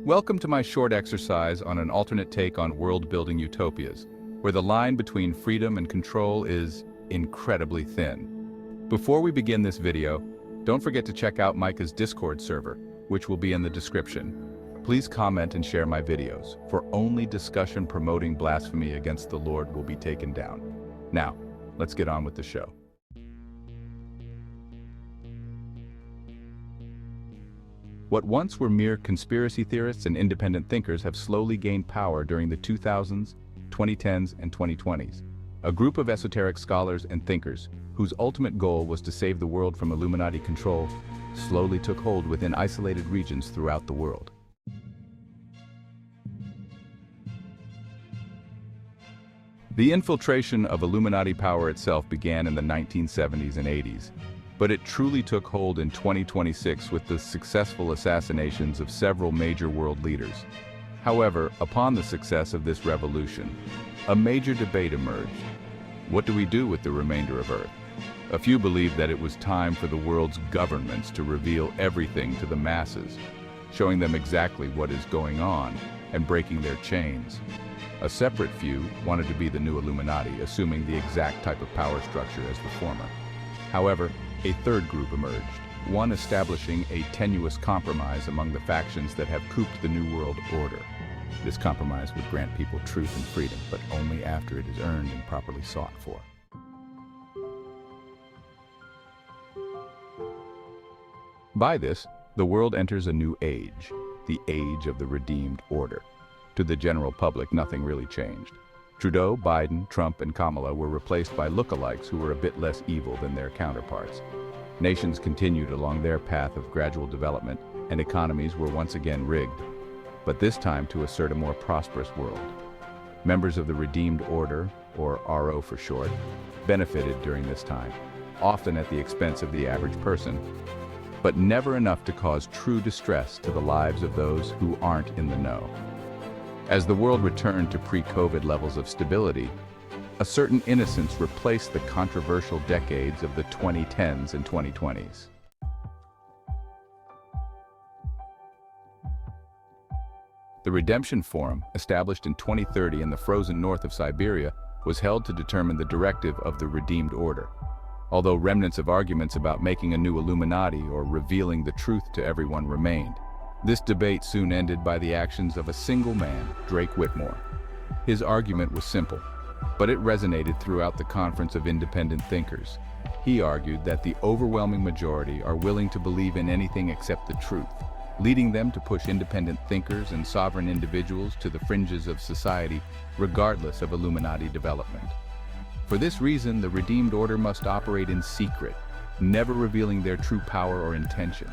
Welcome to my short exercise on an alternate take on world-building utopias, where the line between freedom and control is incredibly thin. Before we begin this video, don't forget to check out Micah's Discord server, which will be in the description. Please comment and share my videos, for only discussion promoting blasphemy against the Lord will be taken down. Now, let's get on with the show. What once were mere conspiracy theorists and independent thinkers have slowly gained power during the 2000s, 2010s, and 2020s. A group of esoteric scholars and thinkers, whose ultimate goal was to save the world from Illuminati control, slowly took hold within isolated regions throughout the world. The infiltration of Illuminati power itself began in the 1970s and 80s. But it truly took hold in 2026 with the successful assassinations of several major world leaders. However, upon the success of this revolution, a major debate emerged. What do we do with the remainder of Earth? A few believed that it was time for the world's governments to reveal everything to the masses, showing them exactly what is going on and breaking their chains. A separate few wanted to be the new Illuminati, assuming the exact type of power structure as the former. However, a third group emerged, one establishing a tenuous compromise among the factions that have cooped the New World Order. This compromise would grant people truth and freedom, but only after it is earned and properly sought for. By this, the world enters a new age, the age of the redeemed order. To the general public, nothing really changed. Trudeau, Biden, Trump, and Kamala were replaced by lookalikes who were a bit less evil than their counterparts. Nations continued along their path of gradual development, and economies were once again rigged, but this time to assert a more prosperous world. Members of the Redeemed Order, or RO for short, benefited during this time, often at the expense of the average person, but never enough to cause true distress to the lives of those who aren't in the know. As the world returned to pre-COVID levels of stability, a certain innocence replaced the controversial decades of the 2010s and 2020s. The Redemption Forum, established in 2030 in the frozen north of Siberia, was held to determine the directive of the Redeemed Order. Although remnants of arguments about making a new Illuminati or revealing the truth to everyone remained. This debate soon ended by the actions of a single man, Drake Whitmore. His argument was simple, but it resonated throughout the conference of independent thinkers. He argued that the overwhelming majority are willing to believe in anything except the truth, leading them to push independent thinkers and sovereign individuals to the fringes of society, regardless of Illuminati development. For this reason, the Redeemed Order must operate in secret, never revealing their true power or intention.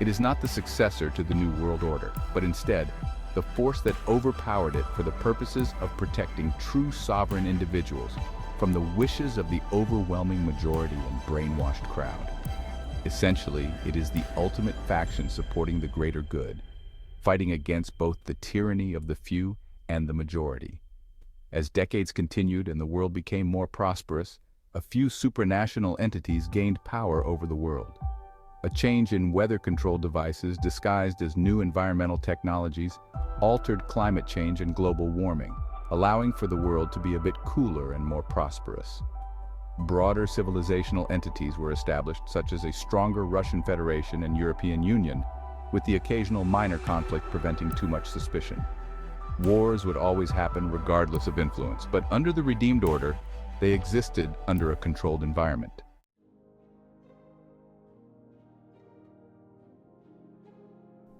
It is not the successor to the New World Order, but instead, the force that overpowered it for the purposes of protecting true sovereign individuals from the wishes of the overwhelming majority and brainwashed crowd. Essentially, it is the ultimate faction supporting the greater good, fighting against both the tyranny of the few and the majority. As decades continued and the world became more prosperous, a few supranational entities gained power over the world. A change in weather control devices disguised as new environmental technologies altered climate change and global warming, allowing for the world to be a bit cooler and more prosperous. Broader civilizational entities were established, such as a stronger Russian Federation and European Union, with the occasional minor conflict preventing too much suspicion. Wars would always happen regardless of influence, but under the Redeemed Order, they existed under a controlled environment.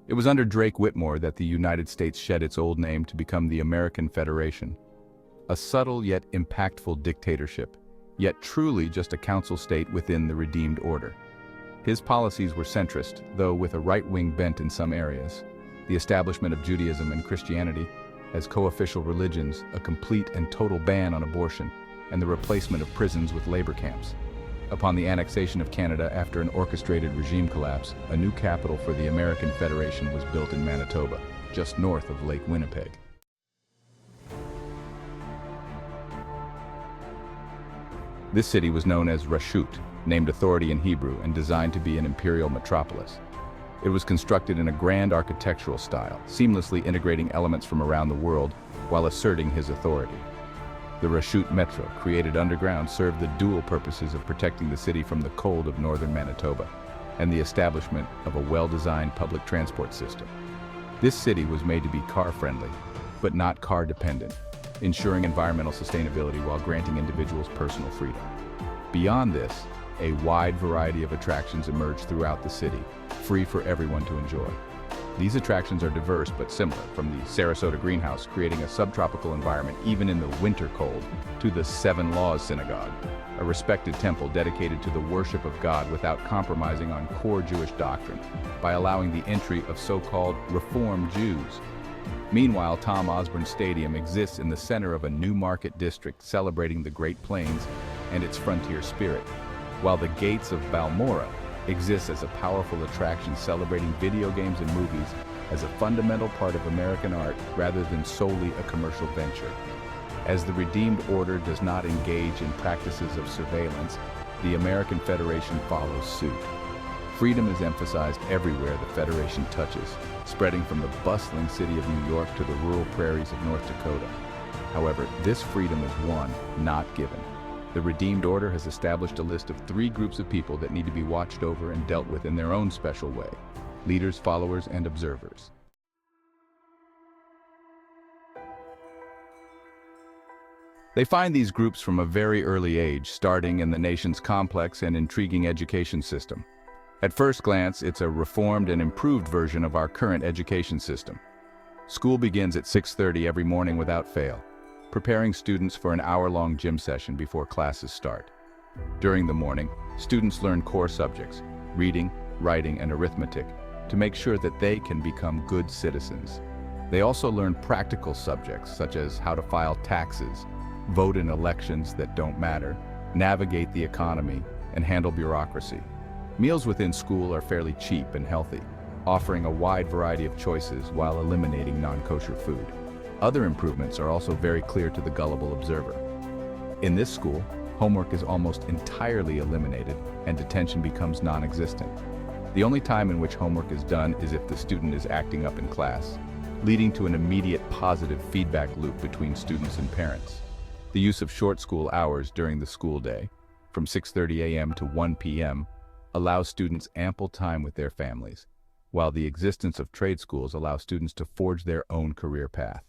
It was under Drake Whitmore that the United States shed its old name to become the American Federation. A subtle yet impactful dictatorship, yet truly just a council state within the Redeemed Order. His policies were centrist, though with a right-wing bent in some areas. The establishment of Judaism and Christianity as co-official religions, a complete and total ban on abortion, and the replacement of prisons with labor camps. Upon the annexation of Canada after an orchestrated regime collapse, a new capital for the American Federation was built in Manitoba, just north of Lake Winnipeg. This city was known as Rashut, named authority in Hebrew and designed to be an imperial metropolis. It was constructed in a grand architectural style, seamlessly integrating elements from around the world while asserting his authority. The Rashut Metro, created underground, served the dual purposes of protecting the city from the cold of northern Manitoba and the establishment of a well-designed public transport system. This city was made to be car-friendly, but not car-dependent, ensuring environmental sustainability while granting individuals personal freedom. Beyond this, a wide variety of attractions emerged throughout the city, free for everyone to enjoy. These attractions are diverse but similar, from the Sarasota Greenhouse, creating a subtropical environment even in the winter cold, to the Seven Laws Synagogue, a respected temple dedicated to the worship of God without compromising on core Jewish doctrine, by allowing the entry of so-called Reform Jews. Meanwhile, Tom Osborne Stadium exists in the center of a new market district celebrating the Great Plains and its frontier spirit, while the Gates of Balmora exists as a powerful attraction celebrating video games and movies as a fundamental part of American art rather than solely a commercial venture. As the Redeemed Order does not engage in practices of surveillance, the American Federation follows suit. Freedom is emphasized everywhere the Federation touches, spreading from the bustling city of New York to the rural prairies of North Dakota. However, this freedom is won, not given. The Redeemed Order has established a list of 3 groups of people that need to be watched over and dealt with in their own special way: leaders, followers, and observers. They find these groups from a very early age, starting in the nation's complex and intriguing education system. At first glance, it's a reformed and improved version of our current education system. School begins at 6:30 every morning without fail, preparing students for an hour-long gym session before classes start. During the morning, students learn core subjects, reading, writing, and arithmetic, to make sure that they can become good citizens. They also learn practical subjects such as how to file taxes, vote in elections that don't matter, navigate the economy, and handle bureaucracy. Meals within school are fairly cheap and healthy, offering a wide variety of choices while eliminating non-kosher food. Other improvements are also very clear to the gullible observer. In this school, homework is almost entirely eliminated and detention becomes non-existent. The only time in which homework is done is if the student is acting up in class, leading to an immediate positive feedback loop between students and parents. The use of short school hours during the school day, from 6:30 a.m. to 1 p.m., allows students ample time with their families, while the existence of trade schools allows students to forge their own career path.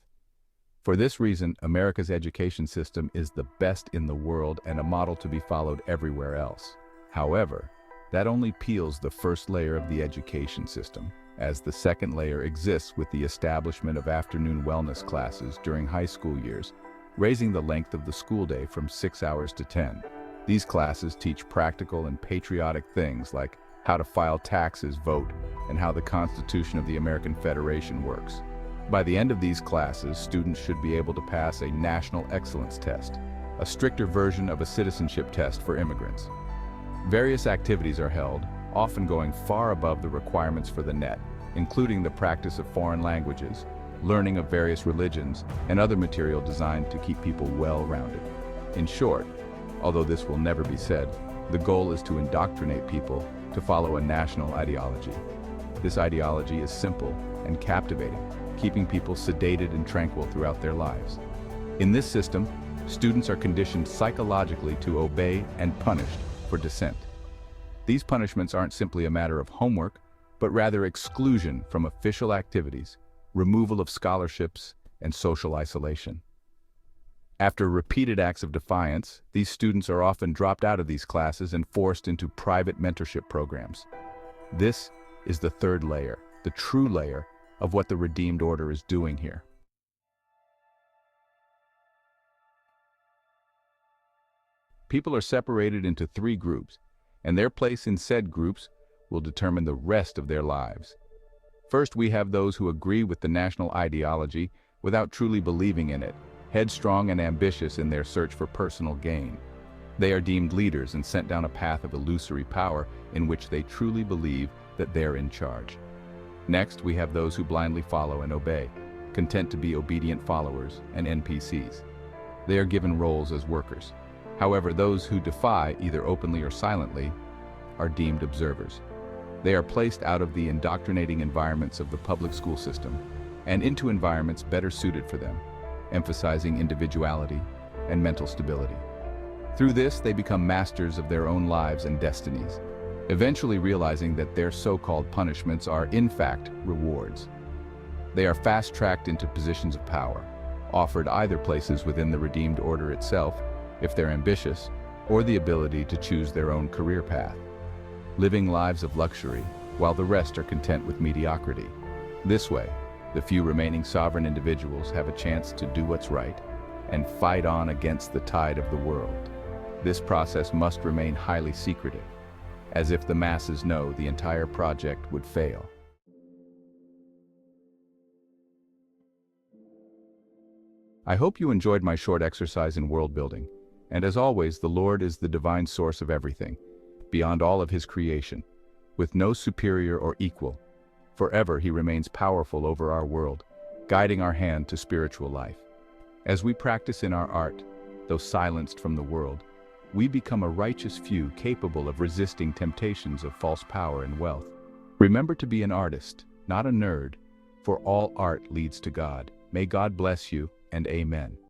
For this reason, America's education system is the best in the world and a model to be followed everywhere else. However, that only peels the first layer of the education system, as the second layer exists with the establishment of afternoon wellness classes during high school years, raising the length of the school day from 6 hours to 10. These classes teach practical and patriotic things like how to file taxes, vote, and how the Constitution of the American Federation works. By the end of these classes, students should be able to pass a National Excellence Test, a stricter version of a citizenship test for immigrants. Various activities are held, often going far above the requirements for the net, including the practice of foreign languages, learning of various religions, and other material designed to keep people well-rounded. In short, although this will never be said, the goal is to indoctrinate people to follow a national ideology. This ideology is simple and captivating, keeping people sedated and tranquil throughout their lives. In this system, students are conditioned psychologically to obey and punished for dissent. These punishments aren't simply a matter of homework, but rather exclusion from official activities, removal of scholarships, and social isolation. After repeated acts of defiance, these students are often dropped out of these classes and forced into private mentorship programs. This is the third layer, the true layer of what the Redeemed Order is doing here. People are separated into 3 groups, and their place in said groups will determine the rest of their lives. First, we have those who agree with the national ideology without truly believing in it, headstrong and ambitious in their search for personal gain. They are deemed leaders and sent down a path of illusory power in which they truly believe that they're in charge. Next, we have those who blindly follow and obey, content to be obedient followers and NPCs. They are given roles as workers. However, those who defy, either openly or silently, are deemed observers. They are placed out of the indoctrinating environments of the public school system and into environments better suited for them, emphasizing individuality and mental stability. Through this, they become masters of their own lives and destinies, eventually realizing that their so-called punishments are, in fact, rewards. They are fast-tracked into positions of power, offered either places within the redeemed order itself, if they're ambitious, or the ability to choose their own career path, living lives of luxury while the rest are content with mediocrity. This way, the few remaining sovereign individuals have a chance to do what's right and fight on against the tide of the world. This process must remain highly secretive, as if the masses know the entire project would fail. I hope you enjoyed my short exercise in world building, and as always, the Lord is the divine source of everything, beyond all of his creation, with no superior or equal. Forever he remains powerful over our world, guiding our hand to spiritual life. As we practice in our art, though silenced from the world, we become a righteous few capable of resisting temptations of false power and wealth. Remember to be an artist, not a nerd, for all art leads to God. May God bless you, and amen.